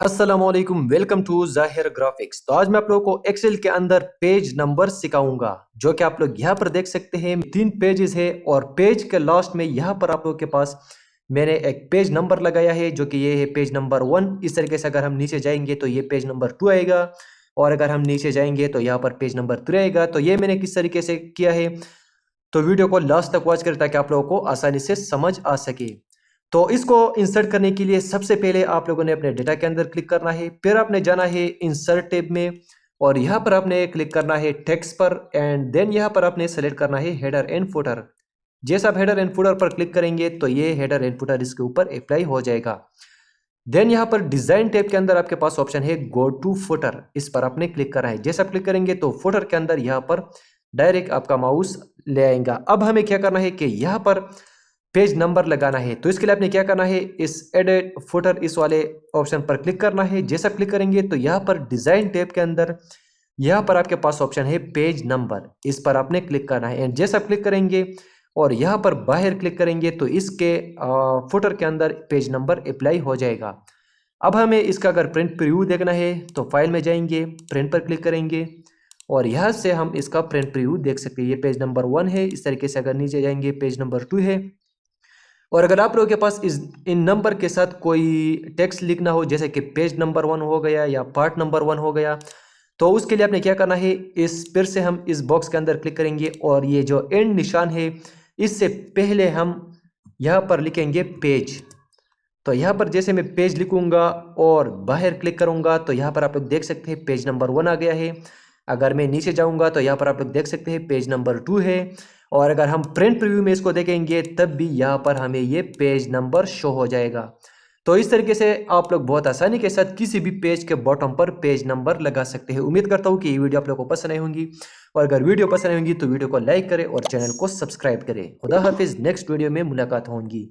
अस्सलामुअलैकुम, welcome to ज़ाहिर graphics. तो आज मैं आप लोगों को एक्सेल के अंदर पेज नंबर सिखाऊंगा, जो कि आप लोग यहाँ पर देख सकते हैं। 3 पेजेस है और पेज के लास्ट में यहाँ पर आप लोगों के पास मैंने एक पेज नंबर लगाया है, जो कि ये है पेज नंबर 1। इस तरीके से अगर हम नीचे जाएंगे तो ये पेज नंबर 2 आएगा, और अगर हम नीचे जाएंगे तो यहाँ पर पेज नंबर 3 आएगा। तो ये मैंने किस तरीके से किया है, तो वीडियो को लास्ट तक वॉच करें ताकि आप लोगों को आसानी से समझ आ सके। तो इसको इंसर्ट करने के लिए सबसे पहले आप लोगों ने अपने डेटा के अंदर क्लिक करना है, फिर आपने जाना है इंसर्ट टैब में, और यहाँ पर आपने क्लिक करना है टेक्स्ट पर, एंड देन यहाँ पर आपने सेलेक्ट करना है हेडर एंड फुटर। जैसे आप हेडर एंड फुटर पर क्लिक करेंगे तो ये हेडर एंड फुटर इसके ऊपर अप्लाई हो जाएगा। देन यहाँ पर डिजाइन टैब के अंदर आपके पास ऑप्शन है गो टू फुटर, इस पर आपने क्लिक करना है। जैसे आप क्लिक करेंगे तो फुटर के अंदर यहाँ पर डायरेक्ट आपका माउस ले आएगा। अब हमें क्या करना है कि यहाँ पर पेज नंबर लगाना है, तो इसके लिए आपने क्या करना है, इस एडिट फुटर इस वाले ऑप्शन पर क्लिक करना है। जैसा क्लिक करेंगे तो यहाँ पर डिजाइन टैब के अंदर यहाँ पर आपके पास ऑप्शन है पेज नंबर, इस पर आपने क्लिक करना है। एंड जैसा क्लिक करेंगे और यहाँ पर बाहर क्लिक करेंगे तो इसके फुटर के अंदर पेज नंबर अप्लाई हो जाएगा। अब हमें इसका अगर प्रिंट प्रीव्यू देखना है तो फाइल में जाएंगे, प्रिंट पर क्लिक करेंगे और यहाँ से हम इसका प्रिंट प्रीव्यू देख सकते हैं। ये पेज नंबर 1 है। इस तरीके से अगर नीचे जाएंगे पेज नंबर 2 है। और अगर आप लोगों के पास इन नंबर के साथ कोई टेक्स्ट लिखना हो, जैसे कि पेज नंबर 1 हो गया या पार्ट नंबर 1 हो गया, तो उसके लिए आपने क्या करना है, इस फिर से हम इस बॉक्स के अंदर क्लिक करेंगे और ये जो एंड निशान है इससे पहले हम यहाँ पर लिखेंगे पेज। तो यहाँ पर जैसे मैं पेज लिखूंगा और बाहर क्लिक करूंगा तो यहाँ पर आप लोग देख सकते हैं पेज नंबर 1 आ गया है। अगर मैं नीचे जाऊंगा तो यहाँ पर आप लोग देख सकते हैं पेज नंबर 2 है। और अगर हम प्रिंट प्रीव्यू में इसको देखेंगे तब भी यहाँ पर हमें ये पेज नंबर शो हो जाएगा। तो इस तरीके से आप लोग बहुत आसानी के साथ किसी भी पेज के बॉटम पर पेज नंबर लगा सकते हैं। उम्मीद करता हूँ कि ये वीडियो आप लोगों को पसंद आई होंगी, और अगर वीडियो पसंद आई होंगी तो वीडियो को लाइक करें और चैनल को सब्सक्राइब करें। खुदा हाफिज, नेक्स्ट वीडियो में मुलाकात होंगी।